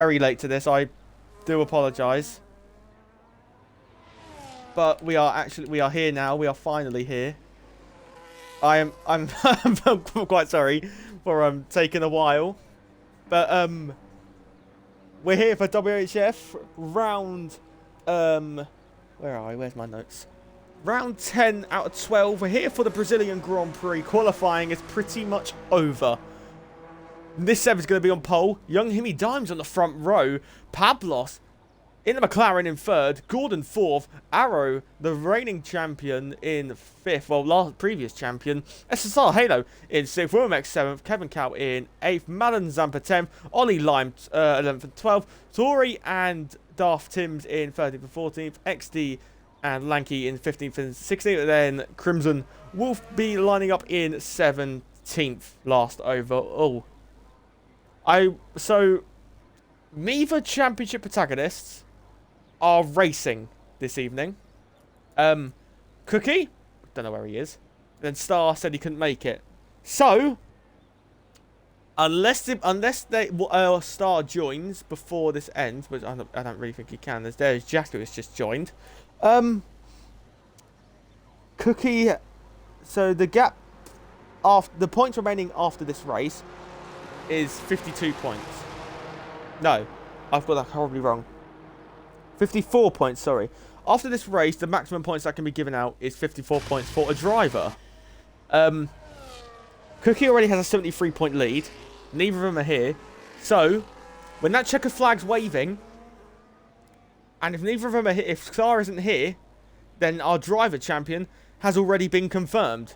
Very late to this. I do apologise. But we are here now. We are finally here. I'm I'm quite sorry for taking a while. But we're here for WHF round where are we? Where's my notes? Round 10 out of 12. We're here for the Brazilian Grand Prix. Qualifying is pretty much over. This Sev is going to be on pole. Young Himi Dimes on the front row. Pablos in the McLaren in third. Gordon fourth. Arrow, the reigning champion, in fifth. Well, previous champion. SSR Halo in sixth. Womack seventh. Kevin Cow in eighth. Madan Zampa 10th. Ollie Lime 11th and 12th. Tori and Daft Tims in 13th and 14th. XD and Lanky in 15th and 16th. And then Crimson Wolf be lining up in 17th last overall. So neither championship protagonists are racing this evening. Cookie, don't know where he is. Then Star said he couldn't make it. So unless Star joins before this ends, which I don't really think he can. There's Jack who has just joined. Cookie. So the gap after the points remaining after this race is 52 points. No, I've got that horribly wrong. 54 points, sorry. After this race, the maximum points that can be given out is 54 points for a driver. Cookie already has a 73-point lead. Neither of them are here. So, when that checker flag's waving, and if neither of them are here, if Star isn't here, then our driver champion has already been confirmed.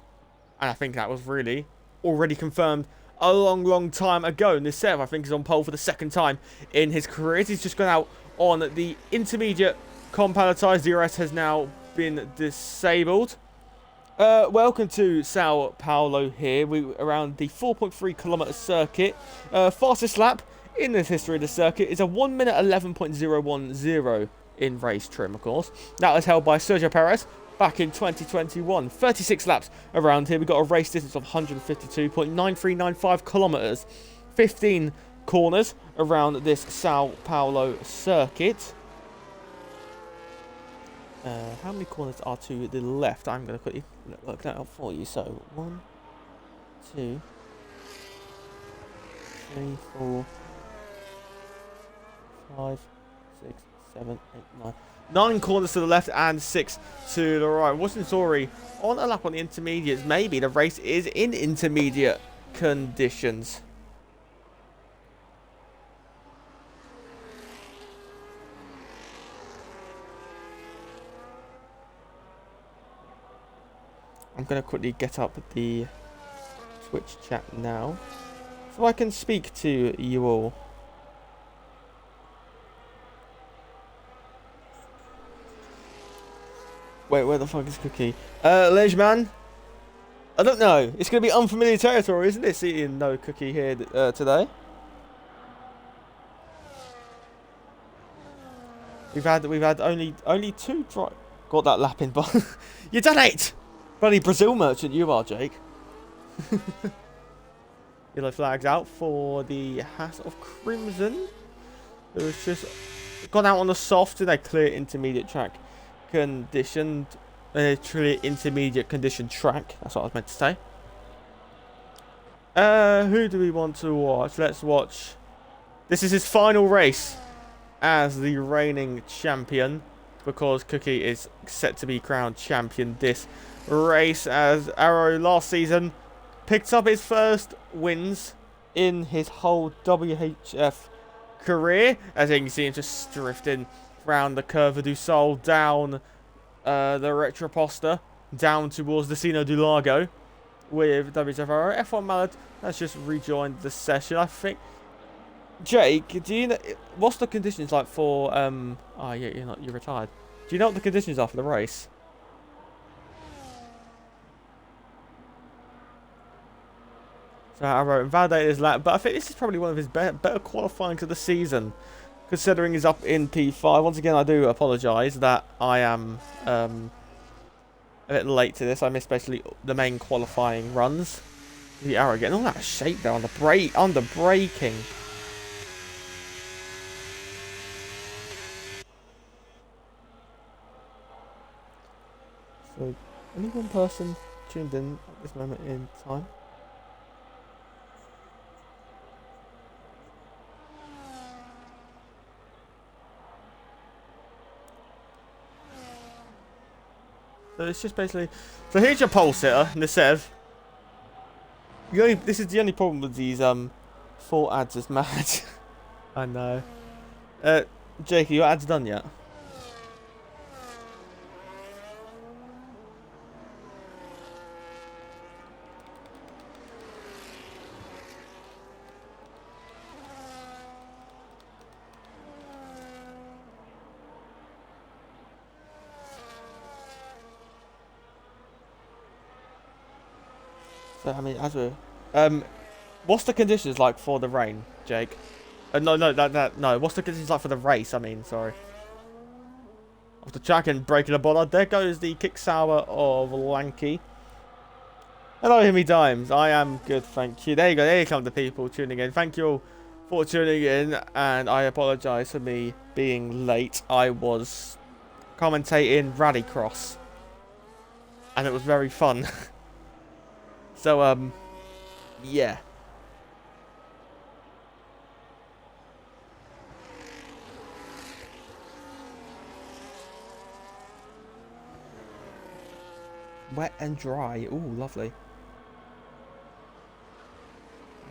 And I think that was really already confirmed a long time ago. And this Sev, I think, is on pole for the second time in his career. He's just gone out on the intermediate compalletized. DRS has now been disabled. Welcome to Sao Paulo here. We're around the 4.3 kilometer circuit. Fastest lap in the history of the circuit is a 1 minute 11.010 in race trim, of course. That was held by Sergio Perez back in 2021. 36 laps around here. We've got a race distance of 152.9395 kilometers. 15 corners around this Sao Paulo circuit. How many corners are to the left? I'm going to quickly work that out for you. So, 1, 2, 3, 4, 5, 6, 7, 8, 9. 9 corners to the left and 6 to the right. Wasn't Tori on a lap on the intermediates? Maybe the race is in intermediate conditions. I'm going to quickly get up the Twitch chat now so I can speak to you all. Wait, where the fuck is Cookie? Lejman? I don't know. It's going to be unfamiliar territory, isn't it? Seeing no Cookie here today. We've had only 2 got that lap in, but you done it! Bloody Brazil merchant you are, Jake. Yellow flags out for the Haas of Crimson. It was just gone out on the soft in a clear intermediate track conditioned. Truly intermediate condition track. That's what I was meant to say. Who do we want to watch? Let's watch. This is his final race as the reigning champion, because Cookie is set to be crowned champion this race, as Arrow last season picked up his first wins in his whole WHF career. As you can see, him just drifting round the Curva do Sol, down the Retroposta, down towards the Sino do Lago with WHF Arrow. F1 Mallet has just rejoined the session, I think. Jake, do you know what's the conditions like for oh yeah, you're retired. Do you know what the conditions are for the race? So Arrow invalidated his lap, but I think this is probably one of his better qualifying of the season, considering he's up in P5. Once again, I do apologise that I am a bit late to this. I missed basically the main qualifying runs. The Arrow getting all that shape there on the braking. So, only one person tuned in at this moment in time. So it's just basically... So here's your pole sitter, Nasev. This is the only problem with these 4 ads is mad. I know. Jake, are your ads done yet? So I mean, as we're what's the conditions like for the rain, Jake? No, no. What's the conditions like for the race? I mean, sorry. After Jack and breaking a bollard, there goes the kick sour of Lanky. Hello, Himmy Dimes. I am good, thank you. There you go. There come the people tuning in. Thank you all for tuning in, and I apologise for me being late. I was commentating Rallycross, and it was very fun. So, yeah. Wet and dry. Ooh, lovely.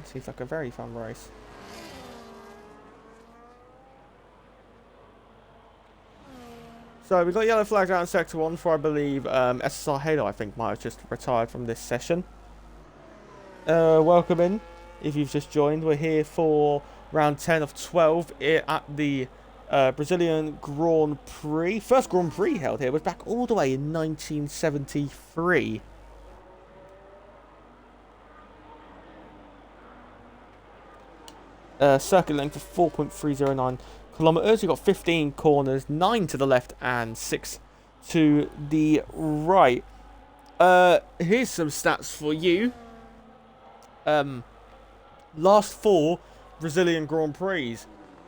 Seems like a very fun race. So we've got yellow flags out in Sector 1 for, I believe, SSR Halo, I think, might have just retired from this session. Welcome in, if you've just joined. We're here for round 10 of 12 at the Brazilian Grand Prix. First Grand Prix held here was back all the way in 1973. Circuit length of 4.309 kilometers. You've got 15 corners, 9 to the left and 6 to the right. Here's some stats for you. Last 4 Brazilian Grand Prix.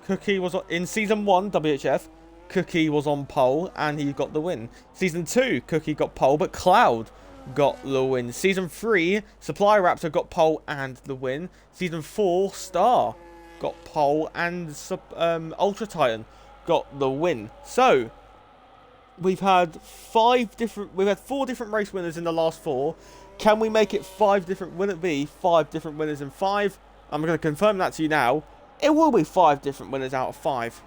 Cookie was in season 1 WHF. Cookie was on pole and he got the win. Season 2, Cookie got pole, but Cloud got the win. Season 3, Supply Raptor got pole and the win. Season 4, Star got pole and Ultra Titan got the win. So we've had 4 different race winners in the last 4. Can we make it 5 different? Will it be 5 different winners in 5? I'm going to confirm that to you now. It will be 5 different winners out of 5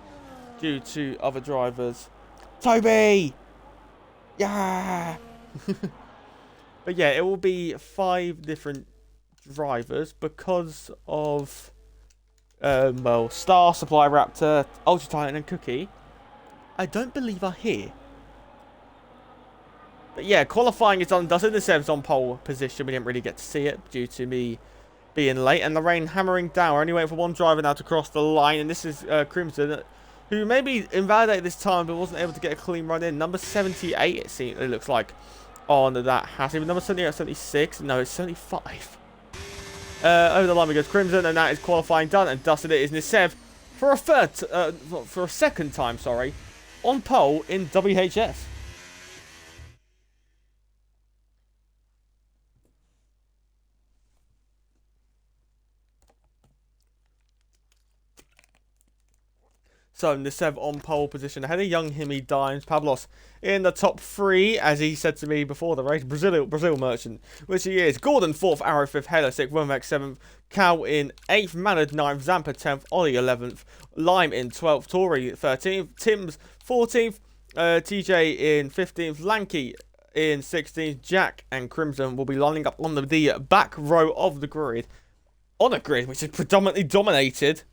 due to other drivers. Toby! Yeah! But yeah, it will be 5 different drivers because of well, Star, Supply Raptor, Ultra Titan and Cookie. I don't believe are here. But yeah, qualifying is done. Dustin the Sev's on pole position. We didn't really get to see it due to me being late. And the rain hammering down. We're only waiting for one driver now to cross the line. And this is Crimson, who maybe invalidated this time but wasn't able to get a clean run in. Number 78, it looks like, on that hat. Even number 78, 76. No, it's 75. Over the line we go to Crimson. And that is qualifying done. And Dustin it is Nisev for a second time, sorry, on pole in WHF. So Nisev on pole position ahead of young Himmy Dimes. Pablos in the top 3, as he said to me before the race. Brazil merchant, which he is. Gordon 4th, Arrow 5th, Halo 6th, Wormax 7th, Cal in 8th, Manad 9th, Zampa 10th, Ollie 11th, Lime in 12th, Tory 13th, Tim's 14th, TJ in 15th, Lanky in 16th, Jack and Crimson will be lining up on the back row of the grid. On a grid which is predominantly dominated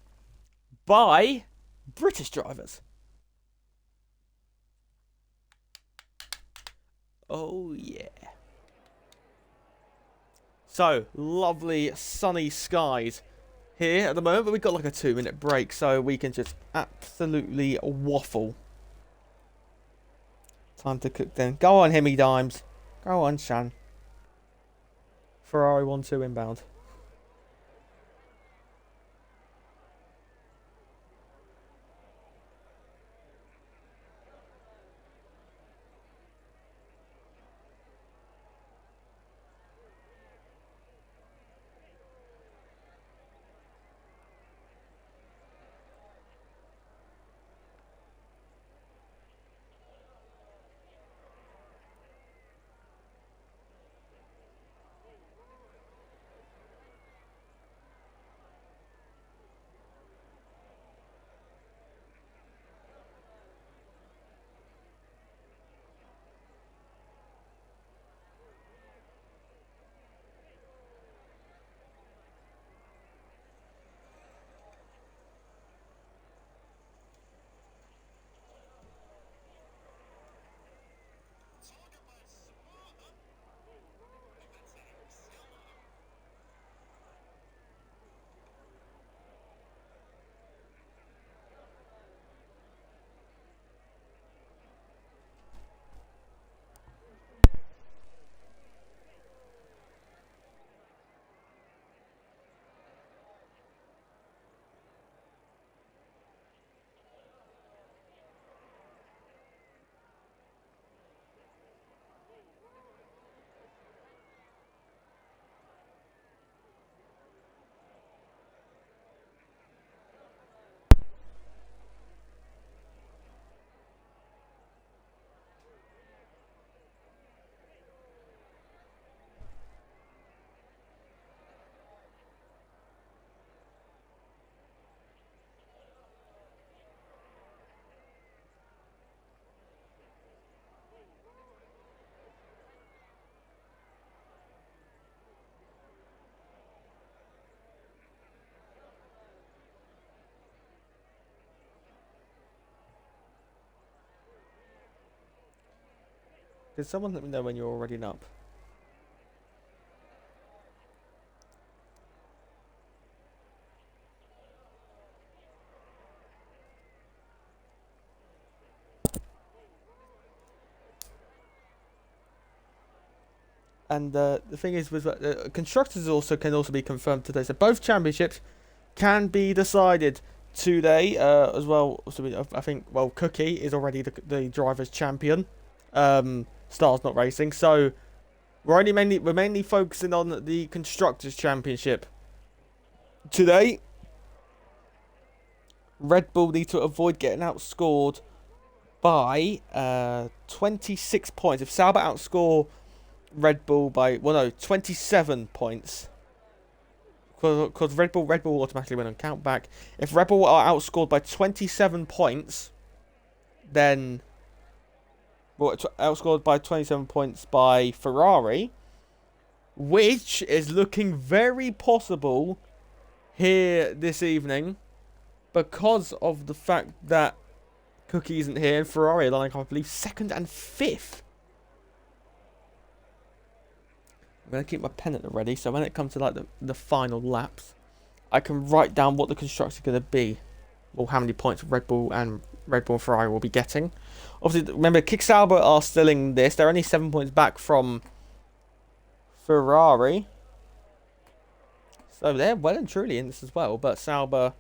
by British drivers. Oh yeah. So, lovely sunny skies here at the moment, but we've got like a 2-minute break, so we can just absolutely waffle. Time to cook then. Go on, Himmy Dimes. Go on, Shan. Ferrari 1-2 inbound. Can someone let me know when you're all ready up? And the thing is, with constructors can also be confirmed today. So both championships can be decided today as well. So I think Cookie is already the drivers' champion. Star's not racing, so we're mainly focusing on the constructors' championship today. Red Bull need to avoid getting outscored by 26 points. If Sauber outscore Red Bull by 27 points, because Red Bull automatically win on countback. If Red Bull are outscored by 27 points, then outscored by 27 points by Ferrari, which is looking very possible here this evening because of the fact that Cookie isn't here and Ferrari are like, I believe, 2nd and 5th. I'm going to keep my pen at the ready, so when it comes to like the final laps, I can write down what the constructors are going to be, or how many points Red Bull and Ferrari will be getting. Obviously, remember, Kick Sauber are still in this. They're only 7 points back from Ferrari. So they're well and truly in this as well. But Sauber,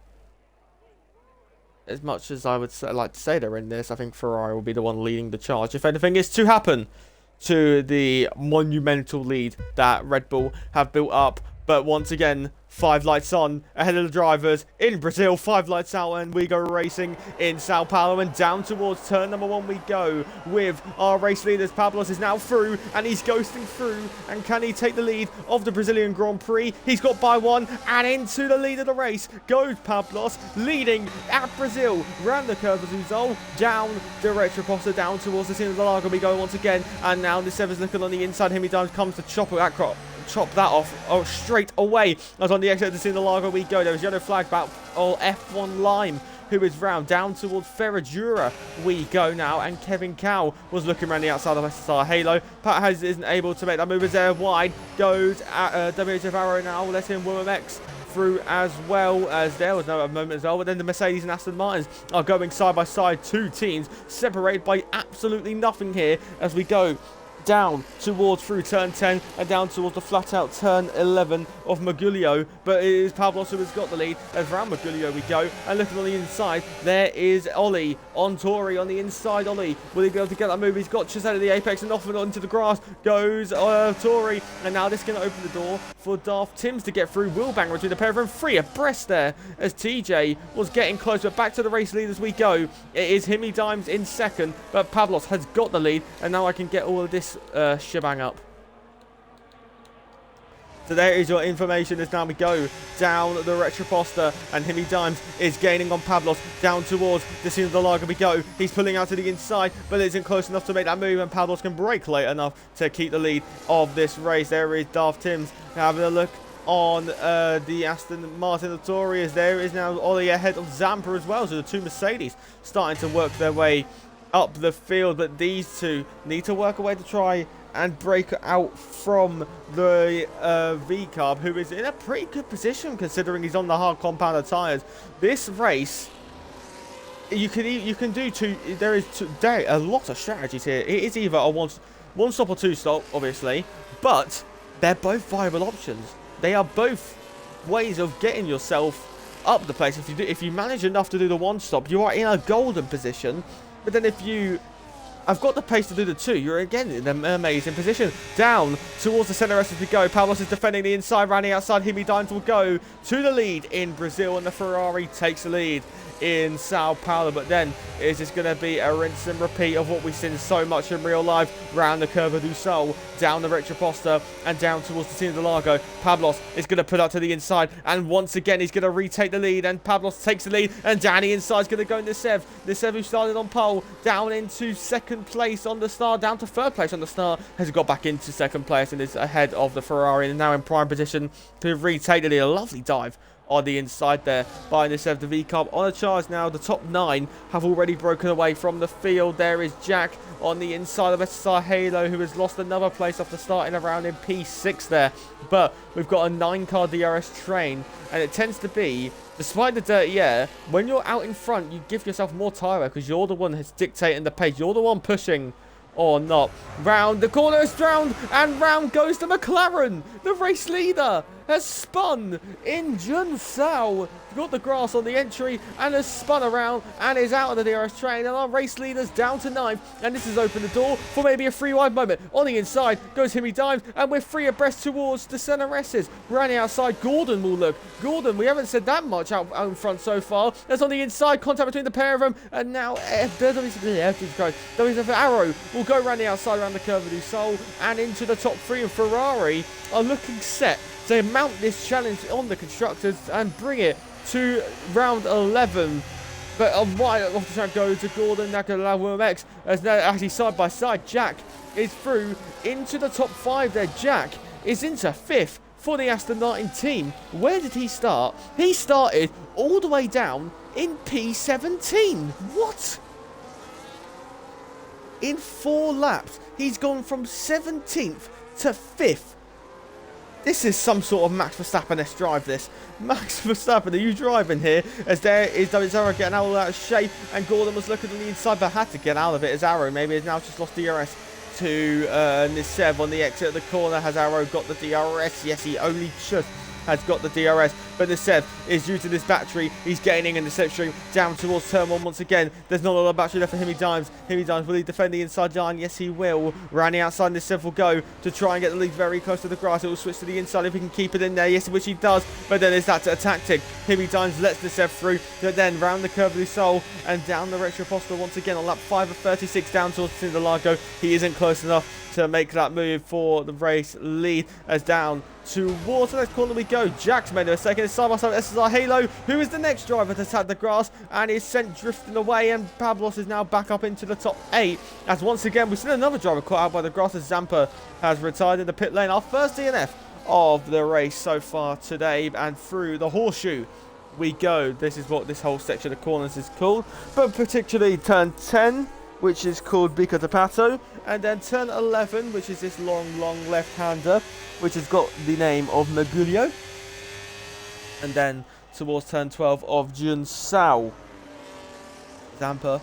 as much as I would like to say they're in this, I think Ferrari will be the one leading the charge, if anything is to happen to the monumental lead that Red Bull have built up. But once again, 5 lights on ahead of the drivers in Brazil, 5 lights out, and we go racing in Sao Paulo, and down towards turn number 1 we go with our race leaders. Pablos is now through, and he's ghosting through, and can he take the lead of the Brazilian Grand Prix? He's got by 1, and into the lead of the race goes Pablos, leading at Brazil, round the curve of Zuzol, down the Retroposta, down towards the scene of the Lago we go once again, and now the 7's looking on the inside. Him he down comes to chop that off straight away. As on the exit to see the Lago we go. There was yellow flag about F1 Lime, who is round down towards Ferradura we go now, and Kevin Cow was looking around the outside of SSR Halo. Pat Hayes isn't able to make that move as there wide goes WHF Arrow now, letting Willem X through as well, as there was no moment as well. But then the Mercedes and Aston Martins are going side by side, 2 teams separated by absolutely nothing here as we go down towards through turn 10 and down towards the flat out turn 11 of Magulio, but it is Pablos who has got the lead. As round Magulio we go, and looking on the inside there is Ollie on Tori on the inside. Ollie, will he be able to get that move? He's got just out of the apex and off and onto the grass goes Tori, and now this can open the door for Daft Tims to get through. Wheelbanger between the pair of them, 3 abreast there as TJ was getting closer. Back to the race leaders we go. It is Himmy Dimes in second, but Pablos has got the lead, and now I can get all of this shebang up. So there is your information as now we go down the Retroposta, and Himmy Dimes is gaining on Pablos down towards the scene of the Lager we go. He's pulling out to the inside, but isn't close enough to make that move, and Pablos can brake late enough to keep the lead of this race. There is Daft Tims having a look on the Aston Martin Notorious. There is now Ollie ahead of Zampa as well, so the 2 Mercedes starting to work their way up the field, but these 2 need to work a way to try and break out from the V-Carb, who is in a pretty good position considering he's on the hard compounder tyres. This race, you can do 2. There is a lot of strategies here. It is either a one stop or 2 stop, obviously, but they're both viable options. They are both ways of getting yourself up the place. If you manage enough to do the 1 stop, you are in a golden position. But then if I've got the pace to do the 2, you're again in an amazing position. Down towards the center as we go. Pablos is defending the inside, rounding outside. Himmy Dimes will go to the lead in Brazil, and the Ferrari takes the lead in Sao Paulo. But then is this going to be a rinse and repeat of what we've seen so much in real life? Round the Curva do Sol, down the Retroposta, and down towards the scene of the Lago. Pablos is going to put up to the inside, and once again he's going to retake the lead, and Pablos takes the lead, and Danny inside is going to go into Sev. The Sev who started on pole, down into 2nd place on the start, down to 3rd place on the start, has got back into 2nd place and is ahead of the Ferrari, and now in prime position to retake the lead. A lovely dive on the inside there by Nisev. The V-Carb on a charge now. The top 9 have already broken away from the field. There is Jack on the inside of SSR Halo, who has lost another place after starting around in P6 there. But we've got a 9-car DRS train, and it tends to be, despite the dirty air, when you're out in front, you give yourself more tyre wear because you're the one who's dictating the pace. You're the one pushing or not. Round the corner is drowned, and round goes the McLaren. The race leader has spun in Jun Sao. Got the grass on the entry and has spun around and is out of the DRS train, and our race leader's down to 9th, and this has opened the door for maybe a free wide moment. On the inside goes Himmy Dimes, and we're free abreast towards the center S's. Running outside, Gordon will look. Gordon, we haven't said that much out in front so far. There's on the inside contact between the pair of them, and now WF Arrow will go around the outside around the curve of Du Sol and into the top 3, and Ferrari are looking set to mount this challenge on the constructors and bring it to round 11. But right off the track goes to Gordon Nakalawu as now actually side by side. Jack is through into the top 5 there. Jack is into 5th for the Aston Martin team. Where did he start? He started all the way down in P17. What? In 4 laps, he's gone from 17th to 5th. This is some sort of Max Verstappen-esque drive, this. Max Verstappen, are you driving here? As there is David Arrow getting out of shape, and Gordon was looking on the inside, but had to get out of it as Arrow maybe has now just lost DRS to Nisev on the exit of the corner. Has Arrow got the DRS? Yes, he only just has got the DRS, but Nisev is due to this battery. He's gaining in the slipstream down towards turn 1 once again. There's not a lot of battery left for Himmy Dimes. Himmy Dimes, will he defend the inside line? Yes, he will. Running outside, Nisev will go to try and get the lead very close to the grass. It will switch to the inside if he can keep it in there. Yes, which he does, but then is that a tactic? Himmy Dimes lets Nisev through, but then round the curve of the Sol and down the Retro Apostle once again on lap 5 of 36 down towards Cinderlago. He isn't close enough to make that move for the race lead, as down towards the next corner we go. Jack's made a second. It's side by side with SSR Halo, who is the next driver to tag the grass and is sent drifting away, and Pablos is now back up into the top 8, as once again we've seen another driver caught out by the grass as Zampa has retired in the pit lane. Our first DNF of the race so far today, and through the horseshoe we go. This is what this whole section of corners is called, but particularly turn 10, which is called Bica de Pato, and then turn 11, which is this long left-hander, which has got the name of Magulio, and then towards turn 12 of Jun Sao. Zampa,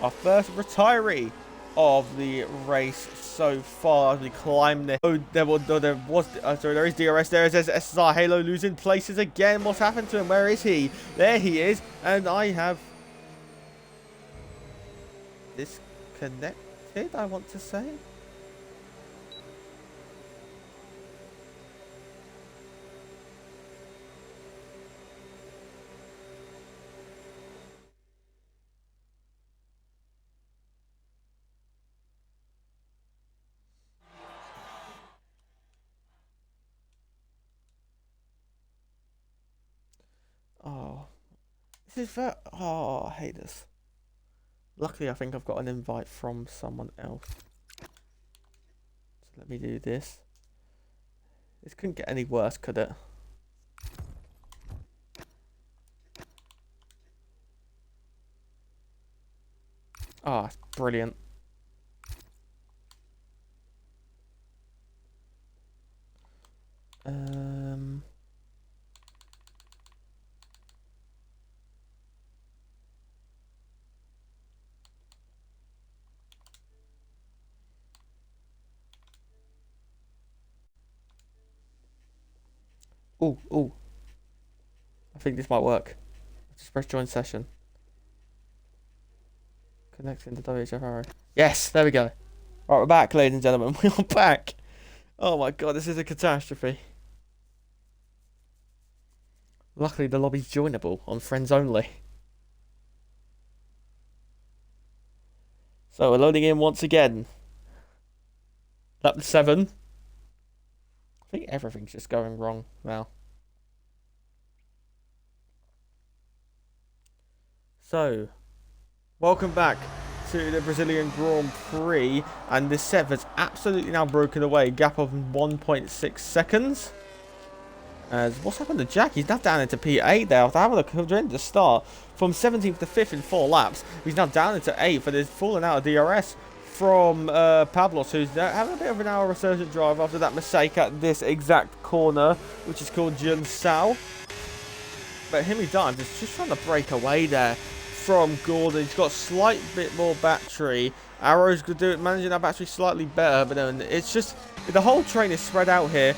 our first retiree of the race so far as we climb this. Oh, there is DRS there. It says SSR Halo losing places again. What's happened to him? Where is he? There he is, and I have disconnected, I want to say. Oh, this is very... Oh, I hate this. Luckily, I think I've got an invite from someone else. So let me do this. This couldn't get any worse, could it? Ah, it's brilliant. Oh. I think this might work. Just press join session. Connecting to WHFR. Yes, there we go. Right, we're back, ladies and gentlemen. We are back. Oh my god, this is a catastrophe. Luckily, the lobby's joinable on friends only. So we're loading in once again. Lap 7. I think everything's just going wrong now. So, welcome back to the Brazilian Grand Prix, and Nisev has absolutely now broken away, gap of 1.6 seconds. As what's happened to Jack? He's now down into P8 there after having a horrendous start from 17th to 5th in 4 laps. He's now down into 8th and is falling out of DRS from Pablos, who's having a bit of an hour resurgent drive after that mistake at this exact corner, which is called Junsao. But Himi Dimes is just trying to break away there from Gordon. He's got a slight bit more battery. Arrow's going to do it, managing that battery slightly better, but then it's just the whole train is spread out here.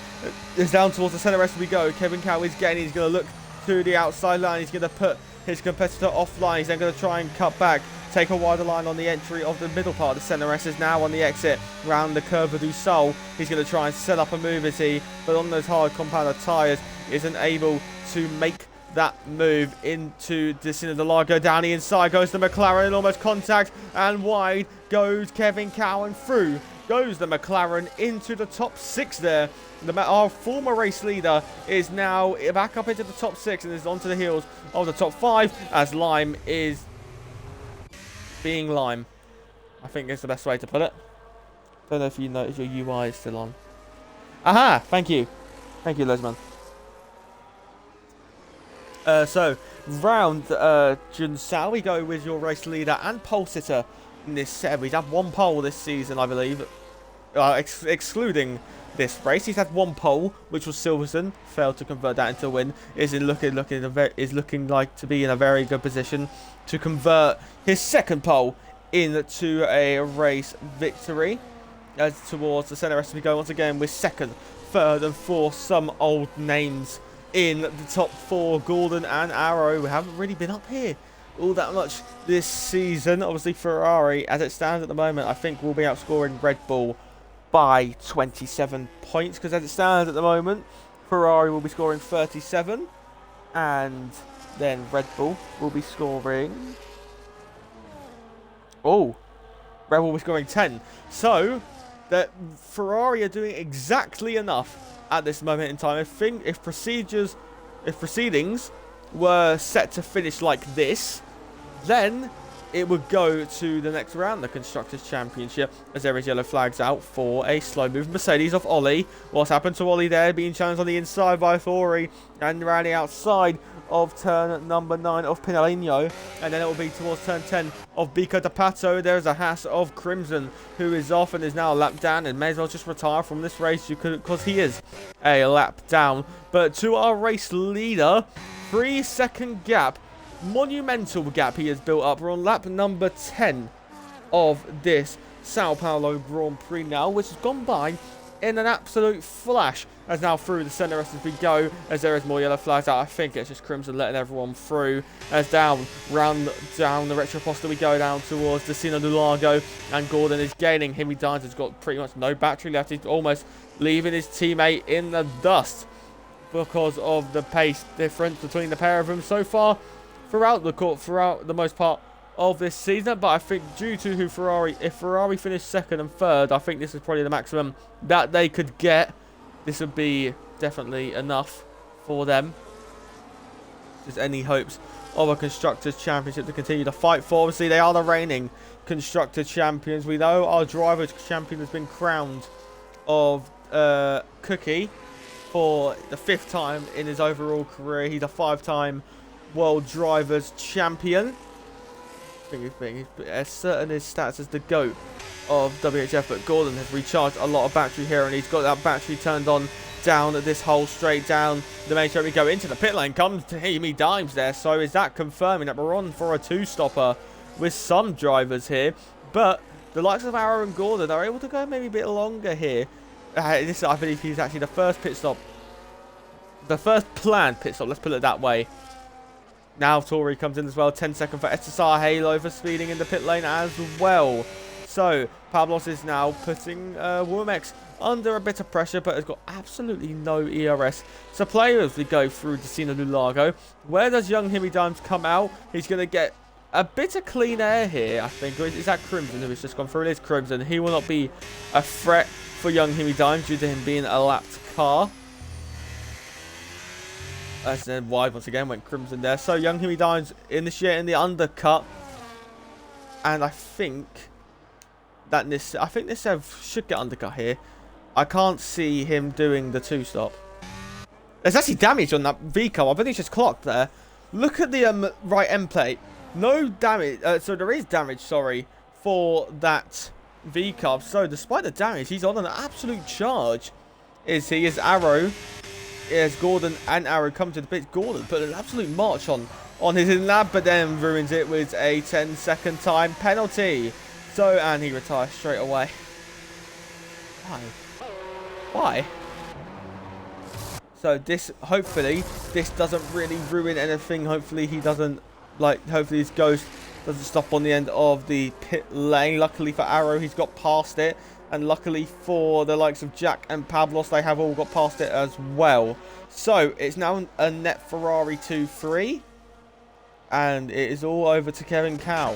It's down towards the center as we go. Kevin Cow is getting. He's going to look to the outside line. He's going to put his competitor offline. He's then going to try and cut back, take a wider line on the entry of the middle part of the center. S is now on the exit round the curve of Du Sol. He's going to try and set up a move as he, but on those hard compounder tires, isn't able to make that move into Destino Del Lago. Down the inside goes the McLaren, almost contact, and wide goes Kevin Cowan. Through goes the McLaren into the top 6 there. Our former race leader is now back up into the top 6 and is onto the heels of the top 5 as Lime is being Lime. I think it's the best way to put it. Don't know if you notice your UI is still on. Aha! Thank you. Thank you, Lesman. So, round Junsao, we go with your race leader and pole sitter in this set. He's had 1 pole this season, I believe. Excluding this race, he's had 1 pole, which was Silverstone. Failed to convert that into a win. Is looking like to be in a very good position to convert his 2nd pole into a race victory. As towards the centre, as we go once again with 2nd, 3rd, and 4th. Some old names in the top 4, Gordon and Arrow. We haven't really been up here all that much this season. Obviously, Ferrari, as it stands at the moment, I think will be outscoring Red Bull by 27 points. Because as it stands at the moment, Ferrari will be scoring 37. And then Red Bull will be scoring... Oh, Red Bull will be scoring 10. So, that Ferrari are doing exactly enough at this moment in time. If proceedings were set to finish like this, then it would go to the next round, the Constructors' Championship, as there is yellow flags out for a slow move Mercedes off Ollie. What's happened to Ollie there? Being challenged on the inside by Thori and rally outside of turn number 9 of Pinalino, and then it will be towards turn 10 of Bico de Pato. There's a Haas of Crimson who is off and is now a lap down and may as well just retire from this race because he is a lap down. But to our race leader, 3-second gap, monumental gap he has built up. We're on lap number 10 of this Sao Paulo Grand Prix now, which has gone by in an absolute flash. As now through the centre as we go, as there is more yellow flags out. I think it's just Crimson letting everyone through. As down the Retroposta we go down towards Destino Del Lago, and Gordon is gaining. Himi Dimes has got pretty much no battery left. He's almost leaving his teammate in the dust because of the pace difference between the pair of them so far throughout the most part of this season. But I think due to if Ferrari finished 2nd and 3rd, I think this is probably the maximum that they could get. This would be definitely enough for them. Just any hopes of a Constructors' Championship to continue to fight for. Obviously, they are the reigning Constructors' Champions. We know our Drivers' Champion has been crowned of Cookie for the 5th time in his overall career. He's a 5-time World Drivers' Champion. He's asserting his stats as the GOAT of WHF, but Gordon has recharged a lot of battery here, and he's got that battery turned on down this hole straight down the main straight. We go into the pit lane, comes to Himi Dimes there. So is that confirming that we're on for a 2-stopper with some drivers here? But the likes of Arrow and Gordon are able to go maybe a bit longer here. This, I believe, he's actually the first pit stop, the first planned pit stop, let's put it that way. Now Tori comes in as well. 10 seconds for SSR Halo for speeding in the pit lane as well. So Pablos is now putting Womex under a bit of pressure, but has got absolutely no ERS. So players, we go through Destino Del Lago. Where does young Himi Dimes come out? He's going to get a bit of clean air here, I think. Is that Crimson who has just gone through? It is Crimson. He will not be a threat for young Himi Dimes due to him being a lapped car. As then wide once again went Crimson there. So young Himi Dimes initiating the undercut, and I think that Nissev should get undercut here. I can't see him doing the 2-stop. There's actually damage on that V-car. I believe it's just clocked there. Look at the right end plate. No damage. So there is damage, sorry, for that V-car. So despite the damage, he's on an absolute charge. Is Arrow. As Gordon and Arrow come to the pits. Gordon put an absolute march on his lap, but then ruins it with a 10-second time penalty. So, and he retires straight away. Why? So this, hopefully, this doesn't really ruin anything. Hopefully he doesn't, hopefully his ghost doesn't stop on the end of the pit lane. Luckily for Arrow, he's got past it. And luckily for the likes of Jack and Pablos, they have all got past it as well. So it's now a net Ferrari 2-3. And it is all over to Kevin Cow.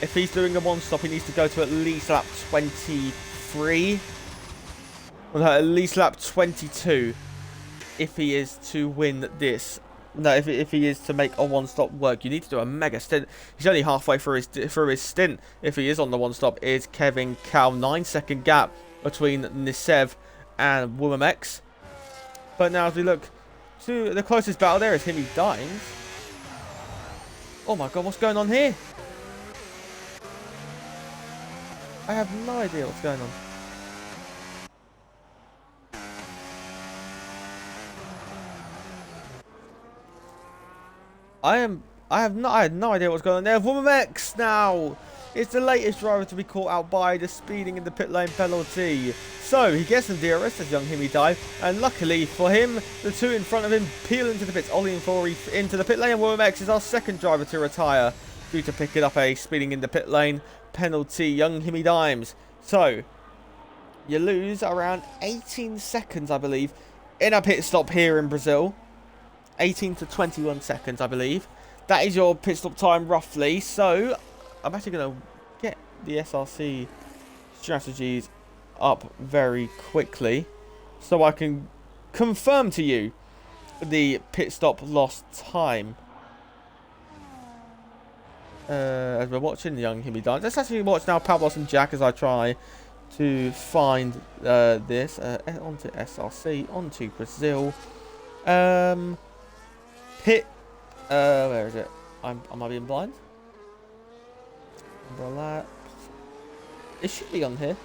If he's doing a one-stop, he needs to go to at least lap 23. Well, no, at least lap 22. If he is to win this. No, if he is to make a one-stop work, you need to do a mega stint. He's only halfway through his stint. If he is on the one-stop, is Kevin Cow. 9-second gap between Nisev and Womamex. But now as we look to the closest battle, there is Himi Dimes. Oh my god, what's going on here? I have no idea what's going on. I had no idea what's going on there. Womamex now is the latest driver to be caught out by the speeding in the pit lane penalty. So he gets some DRS as young Himi dive, and luckily for him, the two in front of him peel into the pits. Ollie and Fori into the pit lane, and Womamex is our second driver to retire due to picking up a speeding in the pit lane penalty. Young Himi Dimes. So you lose around 18 seconds, I believe, in a pit stop here in Brazil. 18 to 21 seconds, I believe. That is your pit stop time, roughly. So, I'm actually going to get the SRC strategies up very quickly, so I can confirm to you the pit stop lost time. As we're watching the young Himi Dimes. Let's actually watch now Pablos and Jack as I try to find this. Onto SRC, onto Brazil. Pit, where is it? Am I being blind? Umbrella. It should be on here.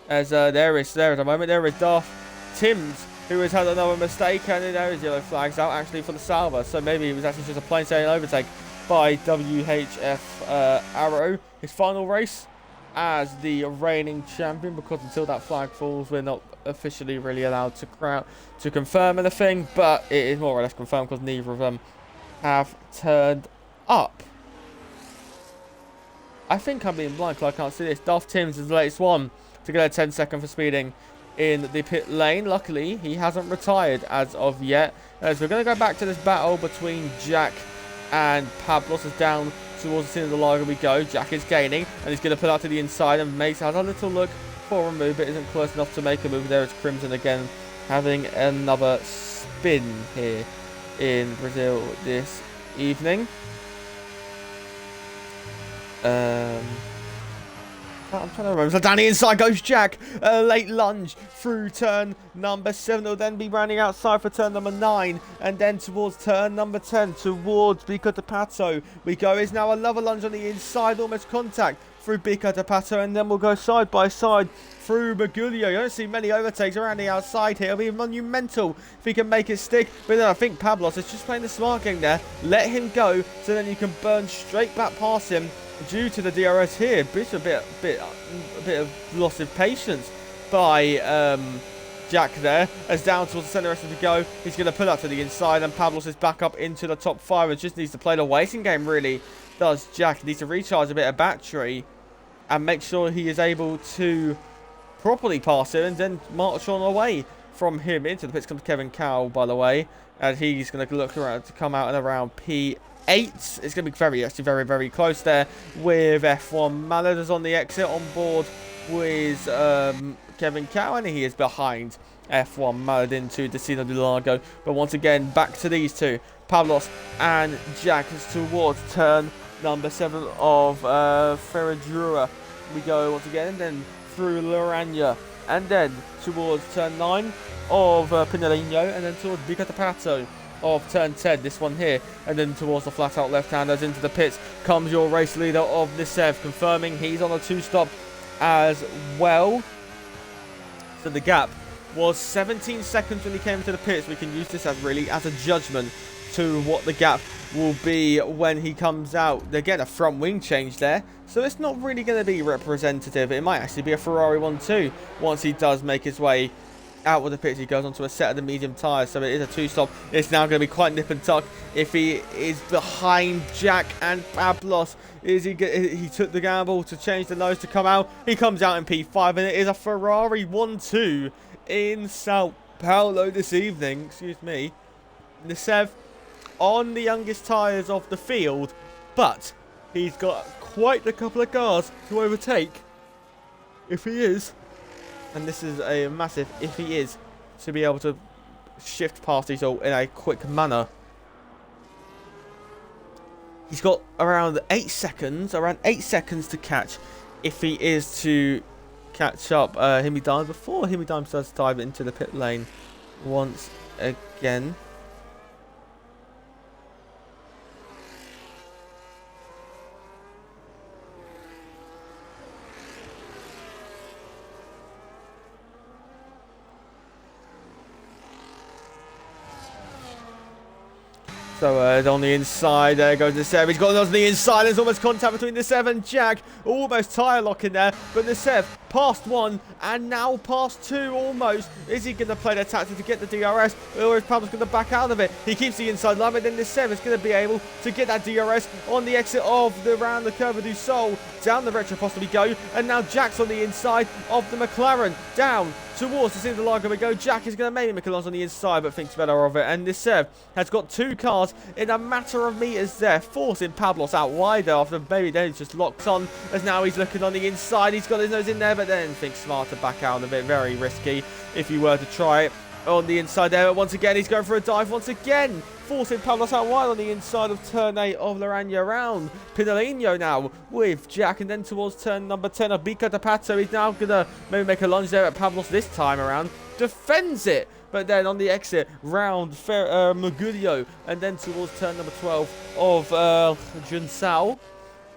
As there is a moment. There is Darth Timms, who has had another mistake, and there is yellow flags out actually for the Salva. So maybe it was actually just a plain sailing overtake by WHF Arrow. His final race as the reigning champion, because until that flag falls, we're not officially really allowed to confirm anything, but it is more or less confirmed because neither of them have turned up. I think I'm being blind because I can't see this. Darth Timms is the latest one to get a 10-second for speeding in the pit lane. Luckily, he hasn't retired as of yet. As we're going to go back to this battle between Jack and Pablos. As down towards the center of the lager we go. Jack is gaining, and he's going to pull out to the inside, and Mace has a little look for a move, but isn't close enough to make a move. There is Crimson again, having another spin here in Brazil this evening. I'm trying to remember. So down the inside goes Jack. A late lunge through turn number 7. He'll then be rounding outside for turn number 9. And then towards turn number 10. Towards Bico de Pato. We go. Is now another lunge on the inside. Almost contact through Bico de Pato. And then we'll go side by side through Magulio. You don't see many overtakes around the outside here. It'll be monumental if he can make it stick. But then I think Pablos is just playing the smart game there. Let him go so then you can burn straight back past him. Due to the DRS here, a bit of loss of patience by Jack there. As down towards the centre rest of the go, he's going to pull up to the inside, and Pablos is back up into the top 5 and just needs to play the waiting game, really. Does Jack. He needs to recharge a bit of battery and make sure he is able to properly pass him and then march on away from him. Into the pits comes Kevin Cow, by the way, and he's going to look around to come out and around P8. It's going to be very, very close there with F1 Maladas on the exit on board with Kevin Cow, and he is behind F1 Malad into Destino de Largo. But once again, back to these two, Pablos and Jack, towards turn number 7 of Ferradura. We go once again, and then through Laranja and then towards turn 9 of Pinalino, and then towards Bicatapato of turn 10, this one here, and then towards the flat out left-handers into the pits comes your race leader of Nisev, confirming he's on a 2-stop as well. So the gap was 17 seconds when he came into the pits. We can use this as really as a judgment to what the gap will be when he comes out. They're getting a front wing change there, so it's not really going to be representative. It might actually be a Ferrari 1-2 once he does make his way out with the pits. He goes onto a set of the medium tyres, so it is a 2-stop. It's now going to be quite nip and tuck if he is behind Jack and Pablos. He took the gamble to change the nose to come out. He comes out in P5, and it is a Ferrari 1-2 in Sao Paulo this evening. Excuse me. Nisev on the youngest tyres of the field, but he's got quite a couple of cars to overtake if he is. And this is a massive if he is to be able to shift past these all in a quick manner. He's got around 8 seconds to catch if he is to catch up Himi Dimes before Himi Dimes does dive into the pit lane once again. So on the inside, there goes Nisev. He's got it on the inside. There's almost contact between Nisev and Jack. Almost tyre lock in there. But Nisev past 1 and now past 2 almost. Is he going to play the tactic to get the DRS? Or is Pablo's going to back out of it? He keeps the inside line, but then Nisev is going to be able to get that DRS on the exit of the round the Curva du Sol. Down the retro possibly go. And now Jack's on the inside of the McLaren. Down towards the centre line we go. Jack is going to maybe make a loss on the inside, but thinks better of it. And Nisev has got 2 cars in a matter of meters there, forcing Pablos out wider after maybe then he just locks on, as now he's looking on the inside. He's got his nose in there, but then thinks smart to back out of it. Very risky if you were to try it on the inside there. But once again, he's going for a dive once again, forcing Pablos out wide on the inside of turn 8 of Laranja round. Pinalino now with Jack, and then towards turn number 10 of Bicatapato. He's now going to maybe make a lunge there at Pablos this time around. Defends it, but then on the exit round Mugulio, and then towards turn number 12 of Junsao.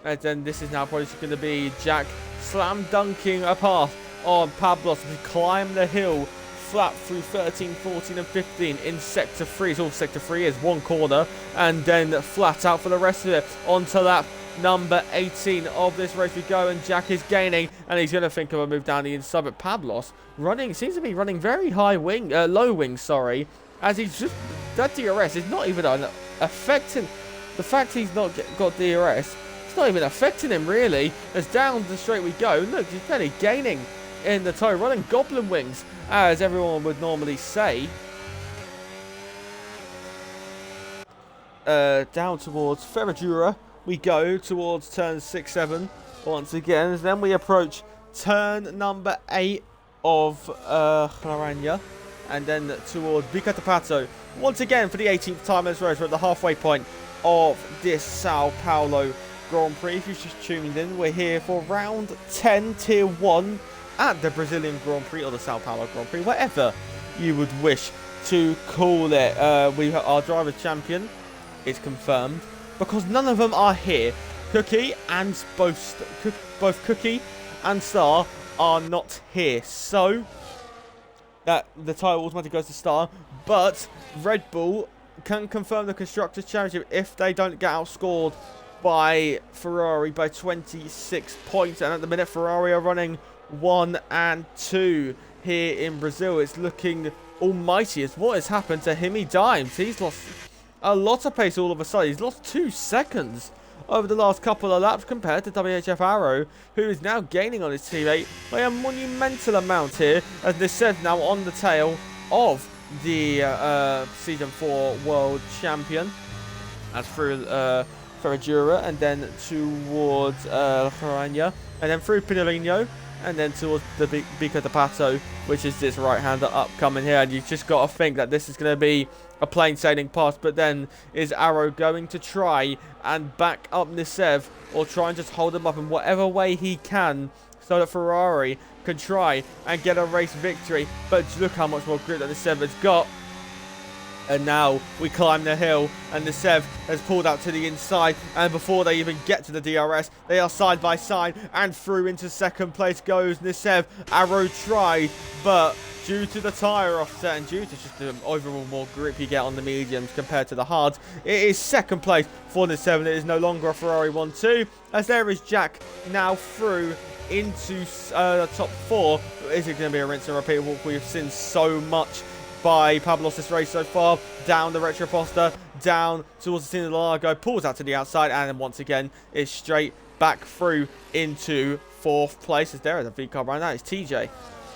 And then this is now probably going to be Jack slam dunking a path on Pablos to climb the hill flat through 13, 14 and 15 in sector 3. So all sector 3 is one corner, and then flat out for the rest of it onto lap number 18 of this race we go, and Jack is gaining, and he's going to think of a move down the inside. But Pablos seems to be running very low wing, sorry, as he's just, that DRS is not even affecting, the fact he's not got DRS, it's not even affecting him really, as down the straight we go. Look, he's barely gaining in the toe, running goblin wings, as everyone would normally say. Down towards Ferradura we go, towards turn 6, 7 once again, as then we approach turn number 8 of Laranja, and then towards Bicatapato once again for the 18th time in this race. We're at the halfway point of this Sao Paulo Grand Prix. If you've just tuned in, we're here for round 10, tier 1 at the Brazilian Grand Prix, or the Sao Paulo Grand Prix, whatever you would wish to call it. Our driver champion is confirmed, because none of them are here. Cookie and both Cookie and Star are not here, so that the title automatically goes to Star. But Red Bull can confirm the Constructors' Championship if they don't get outscored by Ferrari by 26 points. And at the minute, Ferrari are running 1 and 2 here in Brazil. It's looking almighty as what has happened to Himi Dimes. He's lost a lot of pace all of a sudden. He's lost 2 seconds over the last couple of laps compared to WHF Arrow, who is now gaining on his teammate by a monumental amount here, as Nisev now on the tail of the Season 4 World Champion, as through Ferradura, and then towards Laranja, and then through Pinalino, and then towards the Bico de Pato, which is this right-hander upcoming here. And you've just got to think that this is going to be a plain sailing pass, but then is Arrow going to try and back up Nisev, or try and just hold him up in whatever way he can, so that Ferrari can try and get a race victory? But look how much more grip that Nisev has got. And now we climb the hill, and Nisev has pulled out to the inside, and before they even get to the DRS, they are side by side, and through into second place goes Nisev. Arrow tried, but due to the tyre offset and due to just the overall more grip you get on the mediums compared to the hards, it is second place for Nisev, and it is no longer a Ferrari 1-2, as there is Jack now through into the top 4. Is it going to be a rinse and repeat? What we've seen so much by Pablos this race so far. Down the Retroposter, down towards the Cine de Largo, pulls out to the outside, and then once again is straight back through into 4th place. As there is a V car right now. It's TJ,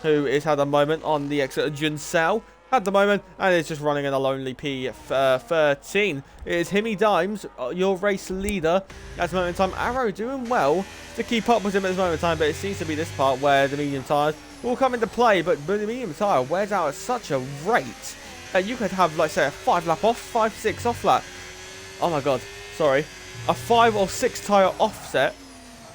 who is had a moment on the exit of Juncel at the moment, and is just running in a lonely P13. It is Himmy Dimes, your race leader at the moment in time. Arrow doing well to keep up with him at this moment in time, but it seems to be this part where the medium tyres will come into play. But the medium tyre wears out at such a rate that you could have, like, say, a 5-lap off, 5-6 off lap. Oh my god, sorry. A 5 or 6 tyre offset,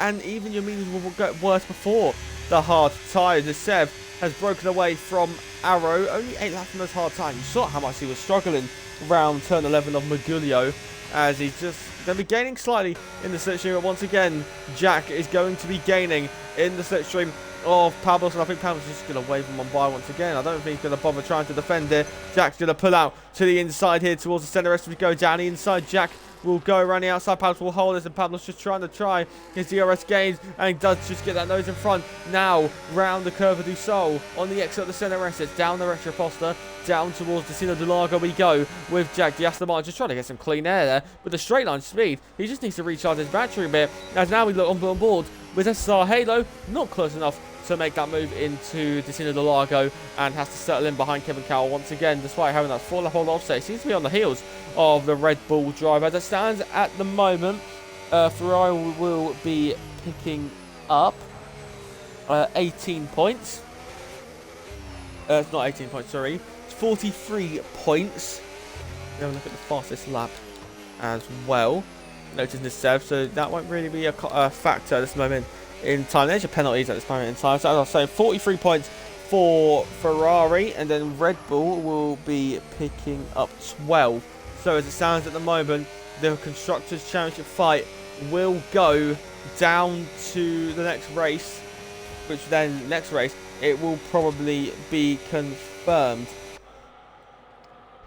and even your mediums will get worse before the hard tyre. Nisev has broken away from Arrow, only 8 laps from those hard tyres. You saw how much he was struggling around turn 11 of Magulio, as he's just going to be gaining slightly in the slipstream. But once again, Jack is going to be gaining in the slipstream of Pablos, and I think Pablos is just going to wave him on by once again. I don't think he's going to bother trying to defend it. Jack's going to pull out to the inside here towards the centre. Rest we go down the inside. Jack will go around the outside. Pablos will hold us, and Pablos just trying his DRS gains, and he does just get that nose in front. Now round the Curva du Sol on the exit of the centre rest. It's down the Retroposter, down towards the Cine de Largo we go with Jack D'Astamar, just trying to get some clean air there with the straight line speed. He just needs to recharge his battery a bit, as now we look on board with SSR Halo, not close enough to make that move into the Cine de Largo, and has to settle in behind Kevin Cowell once again, despite having that 4-lap hold offset. He seems to be on the heels of the Red Bull driver. As it stands at the moment, Ferrari will be picking up 18 points. It's not 18 points, sorry. It's 43 points. We have a look at the fastest lap as well. Notice Nisev, so that won't really be a factor at this moment in time. There's your penalties at this moment in time. So as I was saying, 43 points for Ferrari, and then Red Bull will be picking up 12. So as it stands at the moment, the Constructors' Championship fight will go down to the next race, which then next race it will probably be confirmed.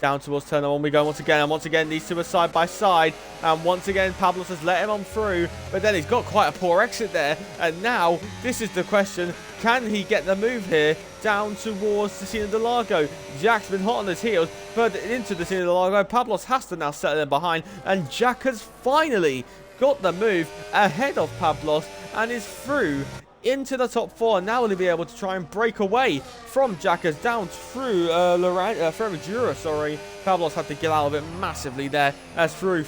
Down towards turn 1 we go once again, and once again these two are side by side, and once again Pablos has let him on through, but then he's got quite a poor exit there, and now this is the question: can he get the move here down towards the Cine de Largo? Jack's been hot on his heels, but into the Cine de Largo, Pablos has to now settle in behind, and Jack has finally got the move ahead of Pablos and is through into the top 4. Now will he be able to try and break away from Jackers down through Ferradura, sorry. Pablos had to get out of it massively there, as through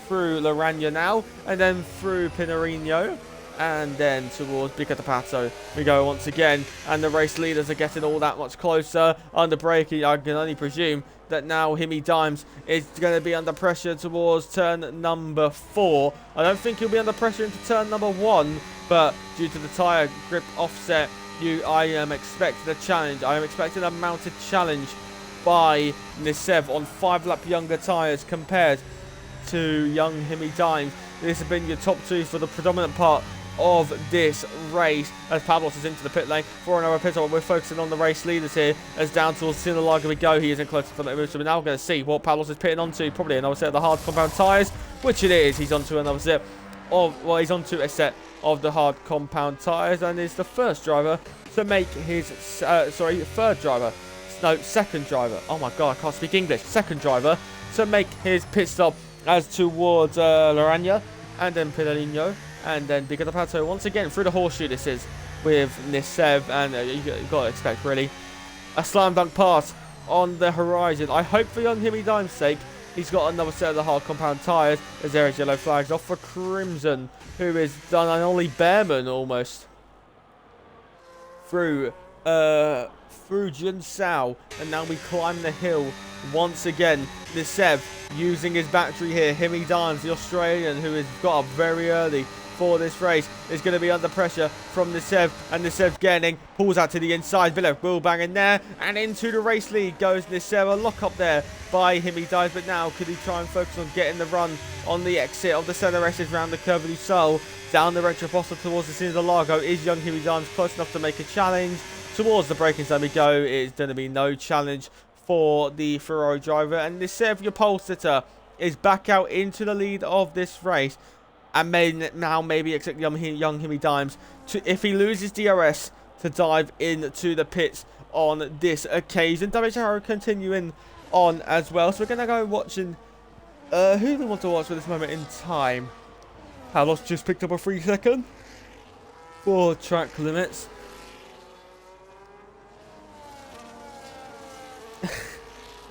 Lorania now, and then through Pinarino, and then towards Bico de Pato we go once again, and the race leaders are getting all that much closer. Under braking, I can only presume that now Himmy Dimes is going to be under pressure towards turn number 4. I don't think he'll be under pressure into turn number 1, but due to the tyre grip offset, I am expecting a challenge. I am expecting a mounted challenge by Nisev on 5-lap younger tyres compared to young Himmy Dimes. This has been your top 2 for the predominant part of this race, as Pablos is into the pit lane for another pit stop. We're focusing on the race leaders here, as down towards Cine de Largo we go. He isn't close to the move, so we're now going to see what Pablos is pitting onto. Probably another set of the hard compound tyres, which it is. He's onto another set of, well, he's onto a set of the hard compound tyres, and is the first driver to make his second driver. Oh my god, I can't speak English. Second driver to make his pit stop as towards Lorania, and then Pinarino, and then Bico de Pato once again through the horseshoe. This is with Nisev, and you've got to expect really a slam dunk pass on the horizon. I hope for young Himmy Dimes' sake he's got another set of the hard compound tyres, as there is yellow flags off for Crimson, who is done an Ollie Bearman almost. through Jinsao, and now we climb the hill once again. Nisev using his battery here. Himi Dimes, the Australian, who has got up very early for this race, is going to be under pressure from Nisev, and Nisev getting, pulls out to the inside. Villeneuve will bang in there, and into the race lead goes Nisev. A lock up there by Himi Dimes, but now could he try and focus on getting the run on the exit of the Senna races round the Curve du Sol, down the Retropostal towards the Cine de Largo. Is young Himi Dimes close enough to make a challenge? Towards the braking zone we go. It's going to be no challenge for the Ferrari driver, and Nisev, your pole sitter, is back out into the lead of this race, and may now maybe expect young Himi Dimes to, if he loses DRS, to dive into the pits on this occasion. WHR continuing on as well, so we're going to go watching who do we want to watch at this moment in time. Carlos just picked up a 3-second for track limits.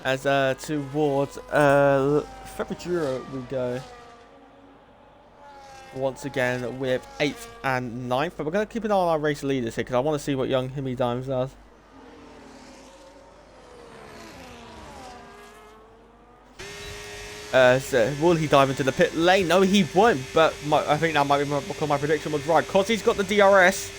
As towards Ferragiro we go once again with 8th and 9th, but we're going to keep an eye on our race leaders here because I want to see what young Himi Dimes does. So will he dive into the pit lane? No, he won't, but I think that might be because my prediction was right, because he's got the DRS.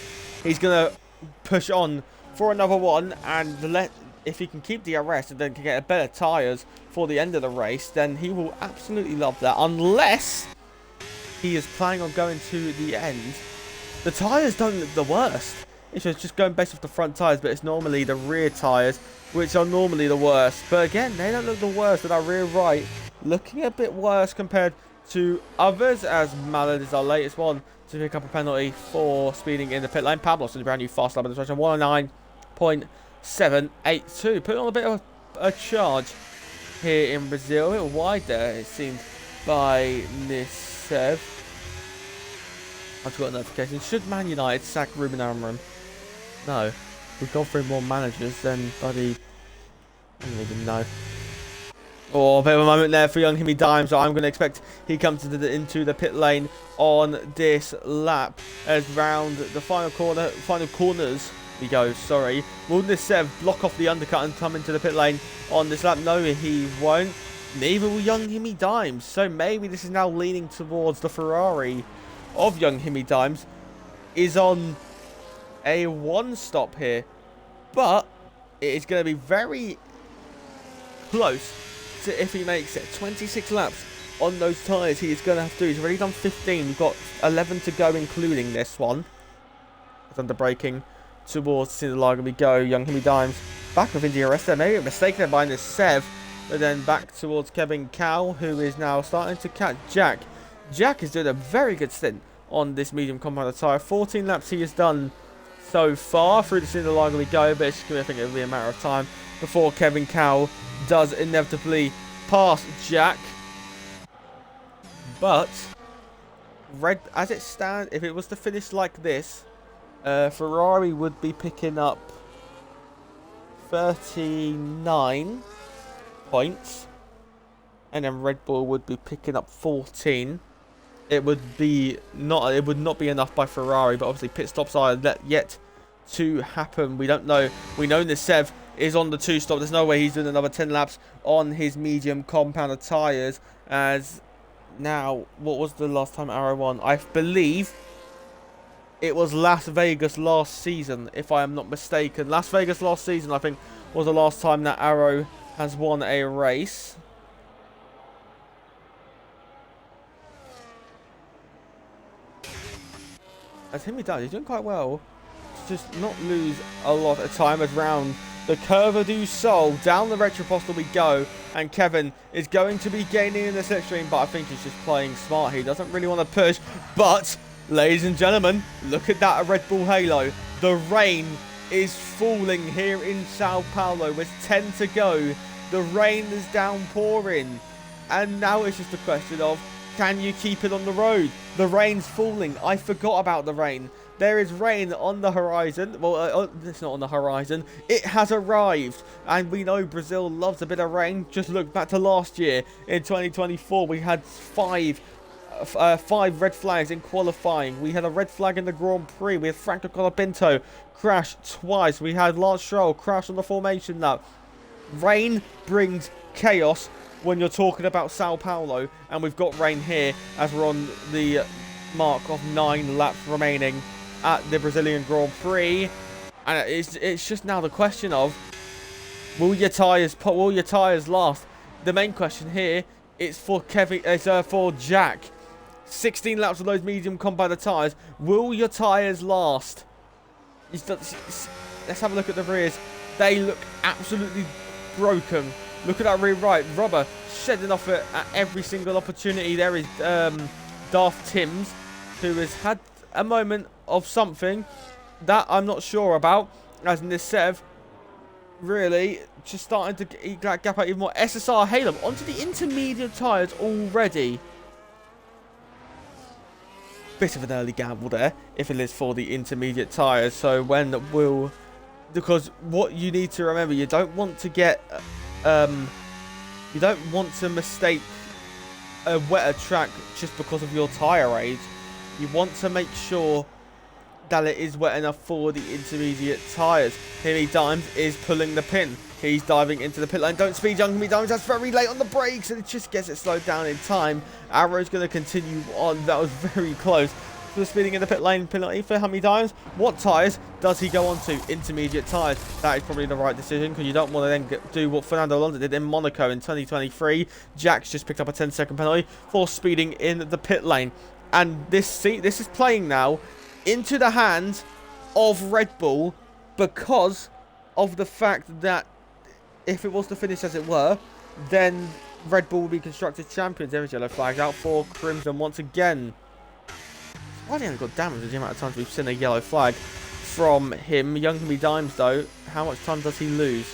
He's going to push on for another one, and if he can keep DRS and then can get better tyres for the end of the race, then he will absolutely love that. Unless he is planning on going to the end. The tyres don't look the worst. It's just going based off the front tyres, but it's normally the rear tyres which are normally the worst. But again, they don't look the worst, and our rear right looking a bit worse compared to others, as Mallard is our latest one to pick up a penalty for speeding in the pit lane. Pablos in the brand new fast lap registration, 109.782. Putting on a bit of a charge here in Brazil. A little wide there, it seemed, by Nisev. I've got a notification. Should Man United sack Ruben Amorim? No. We've gone through more managers than bloody... I don't even know. Oh, a bit of a moment there for young Himi Dimes. So I'm going to expect he comes into the pit lane on this lap, as round the final corners we go. Sorry, will Nisev block off the undercut and come into the pit lane on this lap? No, he won't. Neither will young Himi Dimes. So maybe this is now leaning towards the Ferrari of young Himi Dimes is on a one stop here, but it is going to be very close to if he makes it. 26 laps on those tyres he is going to have to do. He's already done 15. We've got 11 to go, including this one. It's under braking towards Cine de Largo we go. Young Himi Dimes back with DRS there. Maybe a mistake there by Nisev, but then back towards Kevin Cow, who is now starting to catch Jack. Jack is doing a very good stint on this medium compound tyre. 14 laps he has done so far through the Cine de Largo we go, but it's going to, I think it'll be a matter of time before Kevin Cow does inevitably pass Jack. But as it stands, if it was to finish like this, Ferrari would be picking up 39 points, and then Red Bull would be picking up 14. It would not be enough by Ferrari, but obviously pit stops are yet to happen. We don't know. We know Nisev is on the 2-stop. There's no way he's doing another 10 laps on his medium compound tyres. As now, what was the last time Arrow won? I believe it was Las Vegas last season, if I am not mistaken. Las Vegas last season, I think, was the last time that Arrow has won a race. As Himi does, he's doing quite well to just not lose a lot of time. As round the Curve du Sol, down the Retropostal we go, and Kevin is going to be gaining in the slipstream, but I think he's just playing smart. He doesn't really want to push, but ladies and gentlemen, look at that Red Bull halo. The rain is falling here in Sao Paulo with 10 to go. The rain is downpouring, and now it's just a question of, can you keep it on the road? The rain's falling. I forgot about the rain. There is rain on the horizon. Well, it's not on the horizon. It has arrived. And we know Brazil loves a bit of rain. Just look back to last year. In 2024, we had 5 5 red flags in qualifying. We had a red flag in the Grand Prix. We had Franco Colapinto crash twice. We had Lance Stroll crash on the formation lap. Rain brings chaos when you're talking about Sao Paulo, and we've got rain here as we're on the mark of 9 laps remaining at the Brazilian Grand Prix. And it's just now the question of, will your tyres last? The main question here is for for Jack. 16 laps of those medium combat tyres. Will your tyres last? Let's have a look at the rears. They look absolutely broken. Look at that rear right. Rubber shedding off at every single opportunity. There is Darth Timms, who has had a moment of something that I'm not sure about, as Nisev really just starting to eat that gap out even more. SSR Halem onto the intermediate tyres already. Bit of an early gamble there, if it is for the intermediate tyres. So when will... Because what you need to remember, you don't want to get... you don't want to mistake a wetter track just because of your tyre age. You want to make sure that it is wet enough for the intermediate tyres. Himmy Dimes is pulling the pin. He's diving into the pit lane. Don't speed young Himmy Dimes. That's very late on the brakes, and it just gets it slowed down in time. Arrow's going to continue on. That was very close. For the speeding in the pit lane penalty for Himmy Dimes. What tyres does he go on to? Intermediate tyres. That is probably the right decision, because you don't want to then do what Fernando Alonso did in Monaco in 2023. Jack's just picked up a 10-second penalty for speeding in the pit lane. And this is playing now into the hands of Red Bull, because of the fact that if it was to finish as it were, then Red Bull will be constructed champions. There is yellow flags out for Crimson once again. Why didn't got damaged the amount of times we've seen a yellow flag from him. Young Himmy Dimes though, how much time does he lose?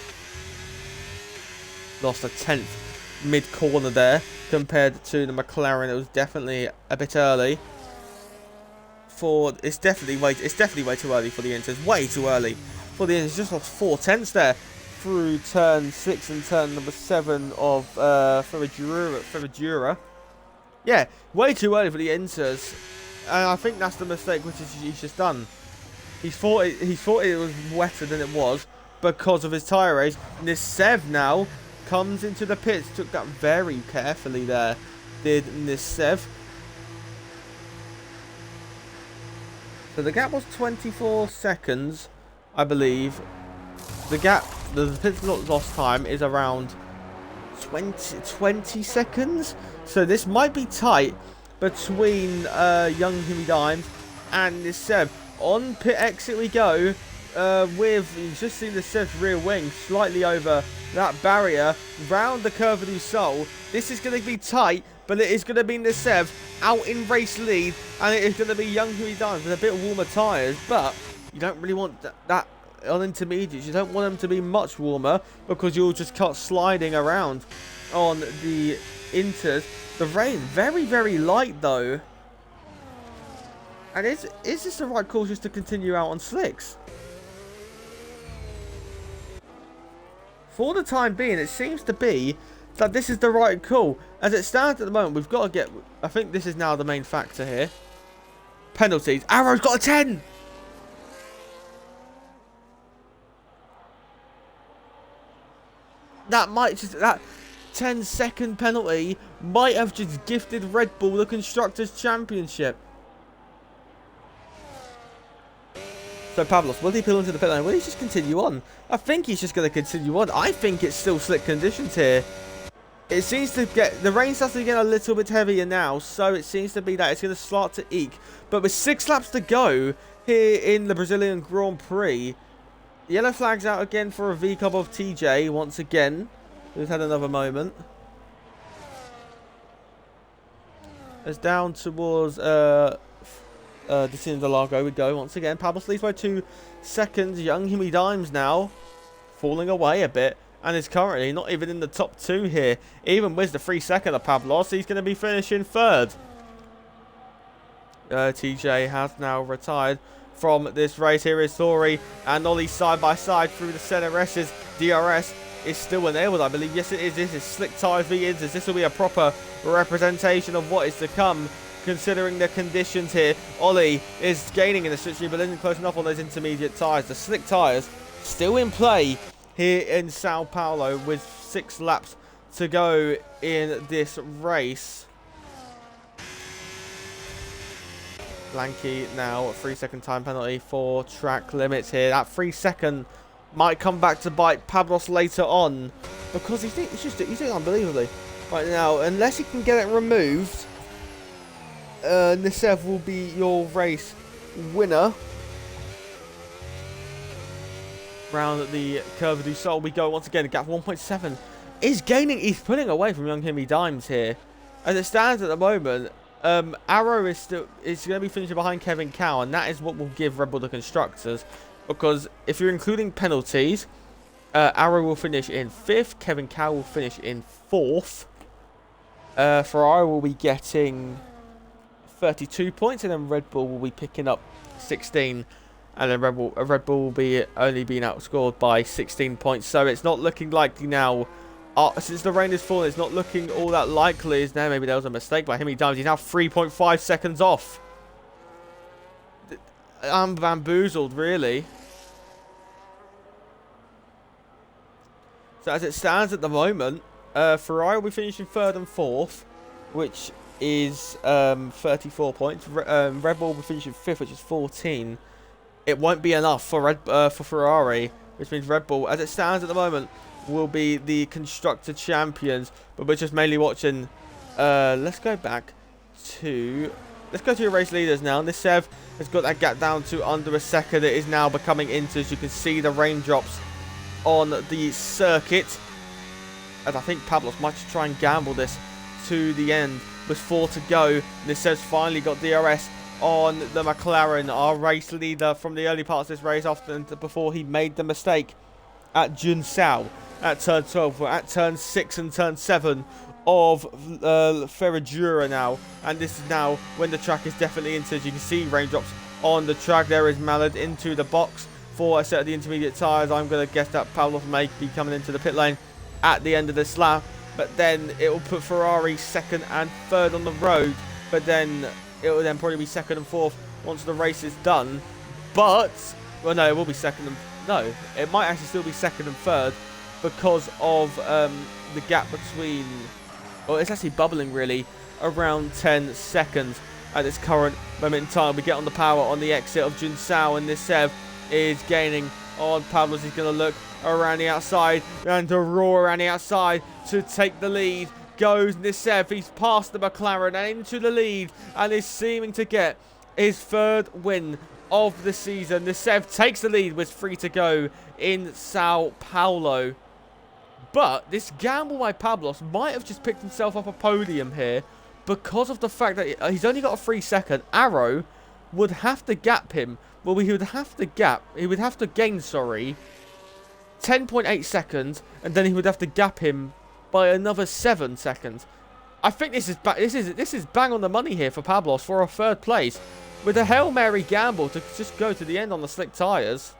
Lost a 10th mid-corner there compared to the McLaren. It was definitely a bit early. It's definitely way too early for the Inters. Way too early for the Inters. Just lost 4 tenths there through turn 6 and turn number 7 of Ferradura. Yeah, way too early for the Inters, and I think that's the mistake which he's just done. He thought it was wetter than it was because of his tyre age. Nisev now comes into the pits. Took that very carefully there, did Nisev. So the gap was 24 seconds, I believe. The gap, the pit lost time is around 20 seconds. So this might be tight between young Himmy Dimes and Nisev. On pit exit we go. With, you just see Nisev's rear wing slightly over that barrier. Round the curve of Du Sol. This is going to be tight, but it is going to be Nisev out in race lead, and it is going to be young Himmy Dimes with a bit warmer tyres. But you don't really want that on intermediates. You don't want them to be much warmer, because you'll just cut sliding around on the Inters. The rain very, very light though. And is this the right call just to continue out on slicks? For the time being, it seems to be that this is the right call. As it stands at the moment, we've got to get... I think this is now the main factor here. Penalties. Arrow's got a 10! That might just... That 10-second penalty might have just gifted Red Bull the Constructors' Championship. So Pavlos, will he pull into the pit lane? Will he just continue on? I think he's just going to continue on. I think it's still slick conditions here. It seems to get... The rain starts to get a little bit heavier now, so it seems to be that it's going to start to eke. But with 6 laps to go here in the Brazilian Grand Prix, yellow flag's out again for a V-Cub of TJ once again. We've had another moment. It's down towards... Destino Del Lago we go once again. Pablos leads by 2 seconds. Young Himmy Dimes now falling away a bit, and is currently not even in the top 2 here. Even with the 3-second of Pablos, he's going to be finishing 3rd. TJ has now retired from this race. Here is Thori and Ollie side by side through the CNRS's. DRS is still enabled, I believe. Yes, it is. This is Slick Tyres v Inters. This will be a proper representation of what is to come considering the conditions here. Ollie is gaining in the switch, but isn't close enough on those intermediate tyres. The slick tyres still in play here in Sao Paulo with 6 laps to go in this race. Blanky now, a 3-second time penalty for track limits here. That 3 second might come back to bite Pablos later on, because he's doing unbelievably right now. Unless he can get it removed, Nisev will be your race winner. Round the Curva do Sol we go once again. Gap 1.7 is gaining. He's pulling away from Young Himi Dimes here. As it stands at the moment, Arrow is going to be finishing behind Kevin Cow, and that is what will give Red Bull the constructors. Because if you're including penalties, Arrow will finish in 5th, Kevin Cow will finish in 4th. Ferrari will be getting 32 points, and then Red Bull will be picking up 16. And then Red Bull will be only being outscored by 16 points. So it's not looking likely now. Since the rain has fallen, it's not looking all that likely. Is there? Maybe there was a mistake by Himi Dimes. He's now 3.5 seconds off. I'm bamboozled, really. So as it stands at the moment, Ferrari will be finishing 3rd and 4th, which is 34 points. Red Bull will be finishing 5th, which is 14. It won't be enough for Ferrari, which means Red Bull, as it stands at the moment, will be the constructor champions. But we're just mainly watching. Let's go to your race leaders now. Nisev has got that gap down to under a second. It is now becoming into, as you can see, the raindrops on the circuit. And I think Pablos might just try and gamble this to the end. With 4 to go, Nisev's finally got DRS on the McLaren, our race leader from the early parts of this race, before he made the mistake at Junsao at turn 12. We're at turn 6 and turn 7 of Ferradura now, and this is now when the track is definitely into. As you can see, raindrops on the track. There is Mallard into the box for a set of the intermediate tyres. I'm going to guess that Pablos may be coming into the pit lane at the end of this lap, but then it will put Ferrari 2nd and 3rd on the road, but then it will then probably be 2nd and 4th once the race is done. But, well, no, it will be 2nd and... No, it might actually still be 2nd and 3rd because of the gap between... Well, it's actually bubbling, really, around 10 seconds at this current moment in time. We get on the power on the exit of Junsao, and Nisev is gaining on Pablos. He's going to look around the outside and to roar around the outside to take the lead. Goes Nisev. He's past the McLaren and into the lead, and is seeming to get his 3rd win of the season. Nisev takes the lead with 3 to go in Sao Paulo. But this gamble by Pablos might have just picked himself up a podium here because of the fact that he's only got a 3 second. Arrow would have to gap him. Well, he would have to gain 10.8 seconds, and then he would have to gap him by another 7 seconds. I think this is bang on the money here for Pablos for a 3rd place, with a Hail Mary gamble to just go to the end on the slick tyres.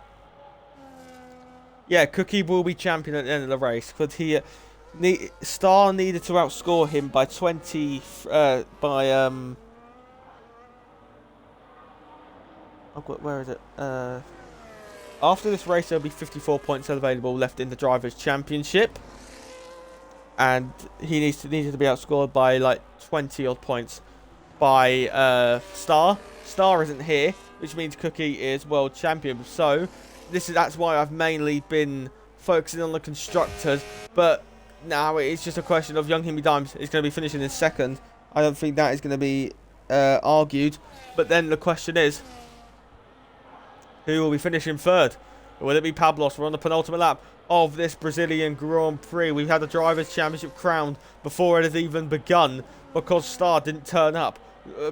Yeah, Cookie will be champion at the end of the race, but Star needed to outscore him by 20 where is it? After this race, there'll be 54 points available left in the Drivers' Championship. And he needed to be outscored by like 20 odd points by Star. Star isn't here, which means Cookie is world champion. So that's why I've mainly been focusing on the constructors. But now it's just a question of Young Himi Dimes is going to be finishing in 2nd. I don't think that is going to be argued. But then the question is, who will be finishing 3rd? Will it be Pablos? We're on the penultimate lap of this Brazilian Grand Prix. We've had the Drivers' Championship crowned before it has even begun because Star didn't turn up.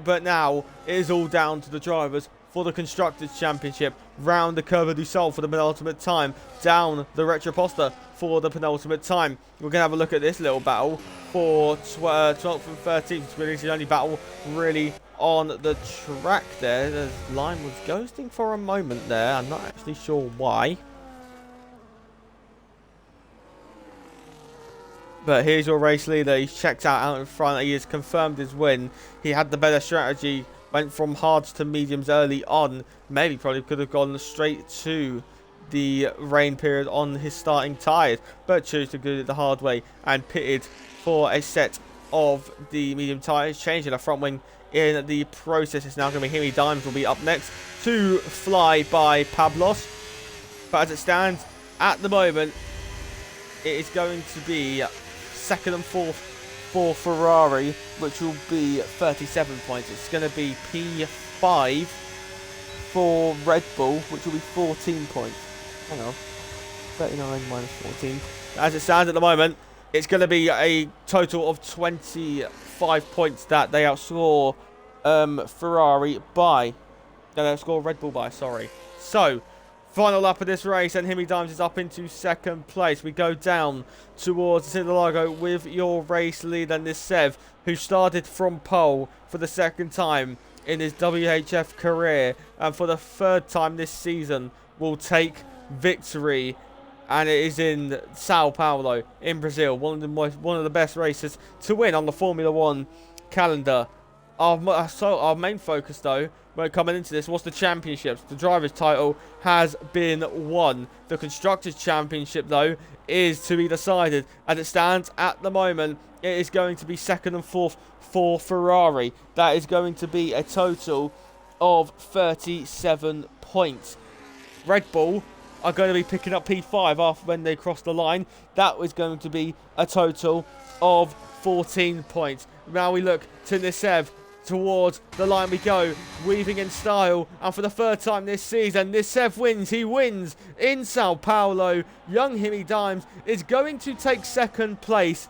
But now it is all down to the drivers for the Constructors' Championship. Round the Curva do Sol for the penultimate time. Down the Retroposta for the penultimate time. We're going to have a look at this little battle for 12th and 13th. It's really the only battle really on the track there. The line was ghosting for a moment there. I'm not actually sure why. But here's your race leader. He's checked out in front. He has confirmed his win. He had the better strategy. Went from hards to mediums early on. Maybe probably could have gone straight to the rain period on his starting tyres. But chose to do it the hard way and pitted for a set of the medium tyres. Changing the front wing in the process. It's now going to be Himi Dimes will be up next to fly by Pablos. But as it stands at the moment, it is going to be second and fourth for Ferrari, which will be 37 points. It's going to be P5 for Red Bull, which will be 14 points. Hang on. 39 minus 14. As it stands at the moment, it's going to be a total of 25 points that they outscore Ferrari by. No, they outscore Red Bull by, sorry. So, final lap of this race, and Himi Dimes is up into second place. We go down towards Interlagos with your race leader, Nisev, who started from pole for the second time in his WHF career, and for the third time this season will take victory. And it is in Sao Paulo, in Brazil, one of the best races to win on the Formula One calendar. Our main focus, though, when coming into this, was the championships. The driver's title has been won. The constructors' championship, though, is to be decided. As it stands at the moment, it is going to be second and fourth for Ferrari. That is going to be a total of 37 points. Red Bull are going to be picking up P5 after when they cross the line. That was going to be a total of 14 points. Now we look to Nisev. Towards the line we go, weaving in style, and for the third time this season, Nisev wins. He wins in Sao Paulo. Young Himi Dimes is going to take second place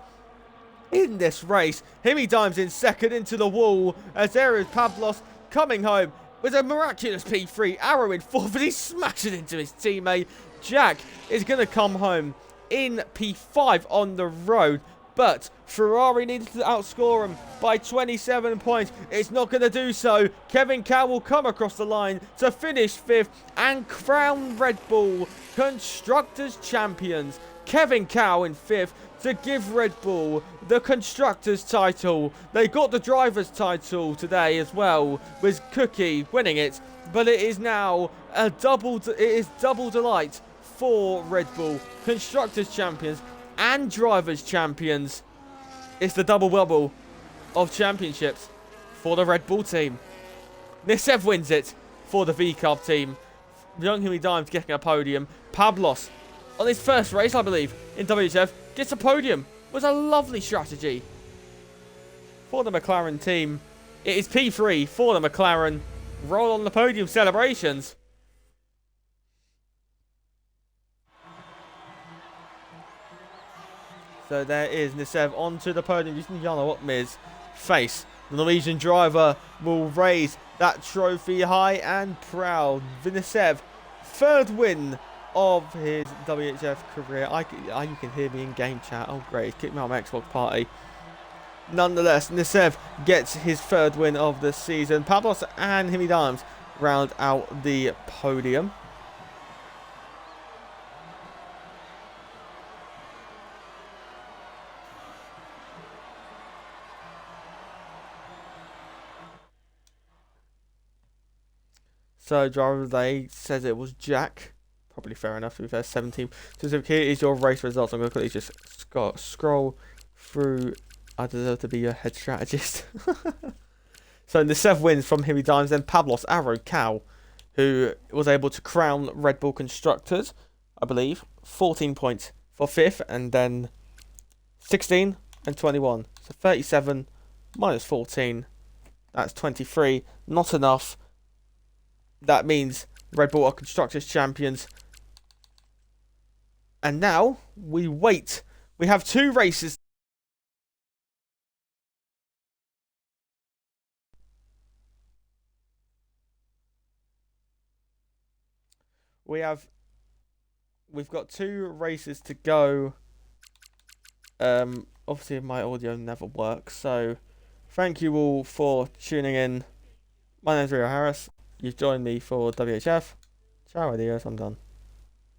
in this race. Himi Dimes in second into the wall, as there is Pablos coming home with a miraculous P3. Arrow in fourth, but he smashes into his teammate. Jack is going to come home in P5 on the road. But Ferrari needed to outscore him by 27 points. It's not going to do so. Kevin Cow will come across the line to finish fifth and crown Red Bull Constructors Champions. Kevin Cow in fifth to give Red Bull the Constructors title. They got the Drivers title today as well, with Cookie winning it. But it is now double delight for Red Bull Constructors Champions and Drivers Champions. It's the double bubble of championships for the Red Bull team. Nisev wins it for the V-Carb team. Young Himi Dimes getting a podium. Pablos, on his first race, I believe, in WHF, gets a podium. Was a lovely strategy for the McLaren team. It is P3 for the McLaren. Roll on the podium celebrations. So there is Nisev onto the podium using Jarno Opmir's face. The Norwegian driver will raise that trophy high and proud. Nisev, third win of his WHF career. You can hear me in game chat. Oh great, kick me out of my Xbox party. Nonetheless, Nisev gets his third win of the season. Pablos and Himi Dimes round out the podium. So driver of the day says it was Jack. Probably fair enough to be fair. 17. So here is your race results. I'm going to quickly just scroll through. I deserve to be your head strategist. So Nisev wins from Himi Dimes. Then Pablos, Arrow, Cow, who was able to crown Red Bull Constructors, I believe. 14 points for fifth. And then 16 and 21. So 37 minus 14. That's 23. Not enough. That means Red Bull are Constructors Champions. And now we wait. We have two races. We've got two races to go. Obviously my audio never works, so thank you all for tuning in. My name's Rio Harris. You've joined me for WHF. Ciao, adios, I'm done.